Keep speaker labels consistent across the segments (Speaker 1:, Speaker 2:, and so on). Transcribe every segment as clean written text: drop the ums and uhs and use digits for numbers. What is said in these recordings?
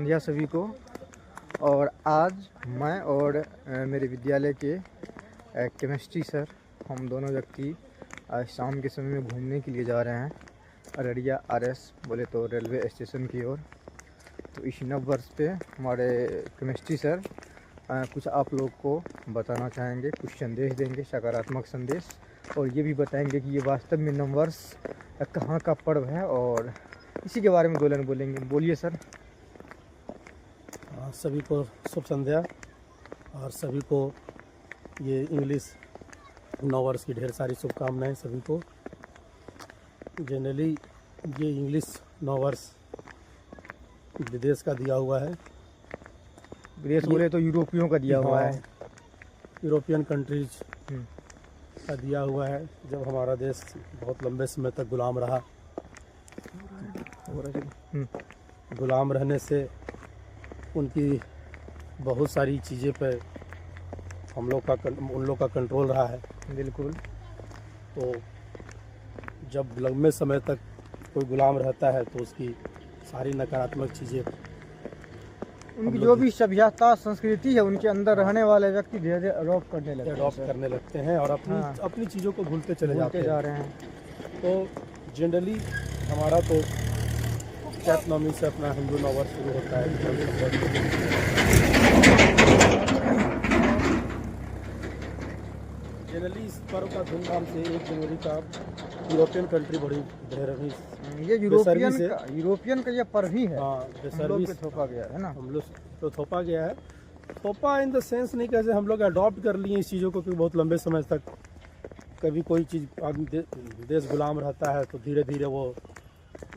Speaker 1: संध्या सभी को। और आज मैं और मेरे विद्यालय के केमिस्ट्री सर, हम दोनों व्यक्ति आज शाम के समय में घूमने के लिए जा रहे हैं अररिया आरएस बोले तो रेलवे स्टेशन की ओर। तो इस नव वर्ष पे हमारे केमिस्ट्री सर कुछ आप लोग को बताना चाहेंगे, कुछ संदेश देंगे, सकारात्मक संदेश, और ये भी बताएंगे कि ये वास्तव में नव वर्ष कहाँ का पर्व है, और इसी के बारे में दो लाइन बोलेंगे। बोलिए सर।
Speaker 2: सभी को शुभ संध्या और सभी को ये इंग्लिश नव वर्ष की ढेर सारी शुभकामनाएं सभी को। जनरली ये इंग्लिश नव वर्ष विदेश का दिया हुआ है,
Speaker 1: विदेश बोले तो यूरोपियों का दिया हुआ है,
Speaker 2: यूरोपियन कंट्रीज का दिया हुआ है। जब हमारा देश बहुत लंबे समय तक गुलाम रहा, गुलाम रहने से उनकी बहुत सारी चीज़ें पे उन लोग का कंट्रोल रहा है।
Speaker 1: बिल्कुल।
Speaker 2: तो जब लंबे समय तक कोई गुलाम रहता है तो उसकी सारी नकारात्मक चीज़ें,
Speaker 1: उनकी जो भी सभ्यता संस्कृति है उनके अंदर रहने वाले व्यक्ति धीरे धीरे अडॉप्ट करने लगते हैं
Speaker 2: और अपनी चीज़ों को भूलते जा रहे हैं। तो जनरली हमारा तो चैत नवमी से अपना हिंदू नव वर्ष शुरू होता है। जनरली इस पर्व का धूमधाम से 1 जनवरी का यूरोपियन कंट्री बड़ी
Speaker 1: ये यूरोपियन का ये पर्व ही है। हम लोग पे थोपा गया है ना,
Speaker 2: हम लोग तो थोपा गया है। थोपा इन द सेंस नहीं, कैसे हम लोग अडॉप्ट कर लिए इस चीज़ों को, क्योंकि बहुत लंबे समय तक कभी कोई चीज़ देश गुलाम रहता है तो धीरे धीरे वो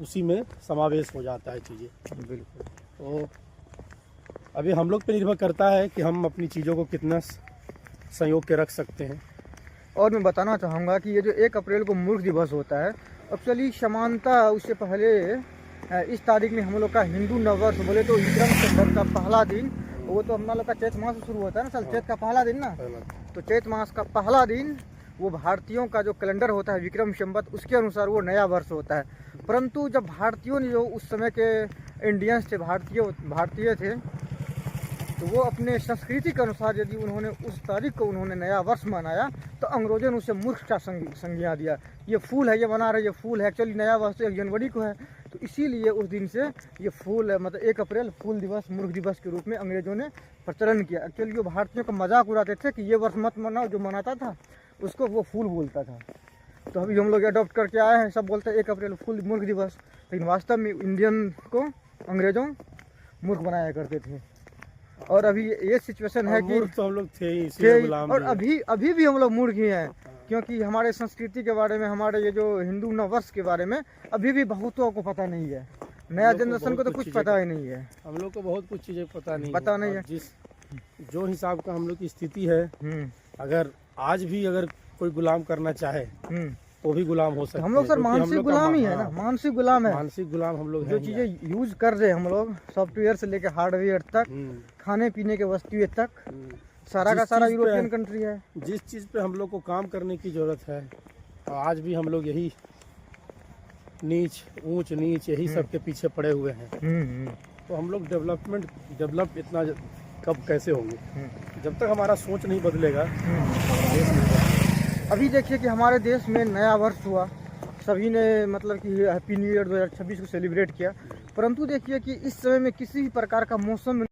Speaker 2: उसी में समावेश हो जाता है चीज़ें।
Speaker 1: बिल्कुल।
Speaker 2: तो अभी हम लोग पे निर्भर करता है कि हम अपनी चीज़ों को कितना संयोग के रख सकते हैं।
Speaker 1: और मैं बताना चाहूँगा कि ये जो 1 अप्रैल को मूर्ख दिवस होता है, एक्चुअली समानता उससे पहले इस तारीख में हम लोग का हिंदू नववर्ष बोले तो विक्रम संवत का पहला दिन, वो तो हम लोग का चैत मास से शुरू होता है ना सर, चैत का पहला दिन ना, तो चैत मास का पहला दिन वो भारतीयों का जो कैलेंडर होता है विक्रम संवत, उसके अनुसार वो नया वर्ष होता है। परंतु जब भारतीयों ने, जो उस समय के इंडियंस थे, भारतीय थे, तो वो अपने संस्कृति के अनुसार यदि उन्होंने उस तारीख को उन्होंने नया वर्ष मनाया तो अंग्रेजों ने उसे मूर्ख का संज्ञा दिया। ये फूल है, ये बना रहे, ये फूल है, एक्चुअली नया वर्ष 1 जनवरी को है। तो इसीलिए उस दिन से ये फूल मतलब 1 अप्रैल फूल दिवस, मूर्ख दिवस के रूप में अंग्रेजों ने प्रचलन किया। एक्चुअली जो भारतीयों का मजाक उड़ाते थे कि ये वर्ष मत मनाओ, जो मनाता था उसको वो फूल बोलता था। तो अभी हम लोग अडॉप्ट करके आए हैं, सब बोलते हैं 1 अप्रैल फूल मूर्ख दिवस, लेकिन वास्तव में इंडियन को अंग्रेजों मूर्ख बनाया करते थे। और अभी ये सिचुएशन है कि
Speaker 2: तो हम लोग थे गुलाम,
Speaker 1: और अभी भी हम लोग मूर्ख ही हैं, क्योंकि हमारे संस्कृति के बारे में, हमारे ये जो हिंदू नव वर्ष के बारे में अभी भी बहुतों को पता नहीं है। नया जनरेशन को तो कुछ पता ही नहीं है।
Speaker 2: हम लोग को बहुत कुछ चीज़ें पता नहीं है। जो हिसाब का हम लोग की स्थिति है, अगर आज भी अगर कोई गुलाम करना चाहे तो भी गुलाम हो सकते हैं।
Speaker 1: हम लोग सर मानसिक गुलाम ही है ना, मानसिक गुलाम है।
Speaker 2: मानसिक गुलाम हम लोग
Speaker 1: जो चीजें यूज कर रहे हैं हम लोग, सॉफ्टवेयर से लेकर हार्डवेयर तक, खाने पीने के वस्तुएं तक, सारा का सारा यूरोपियन कंट्री है।
Speaker 2: जिस चीज पे हम लोग को काम करने की जरूरत है, आज भी हम लोग यही ऊंच नीच यही सब के पीछे पड़े हुए हैं। तो हम लोग डेवलप इतना कब कैसे होंगे, जब तक हमारा सोच नहीं बदलेगा।
Speaker 1: अभी देखिए कि हमारे देश में नया वर्ष हुआ, सभी ने मतलब कि हैप्पी न्यू ईयर 2026 को सेलिब्रेट किया, परंतु देखिए कि इस समय में किसी भी प्रकार का मौसम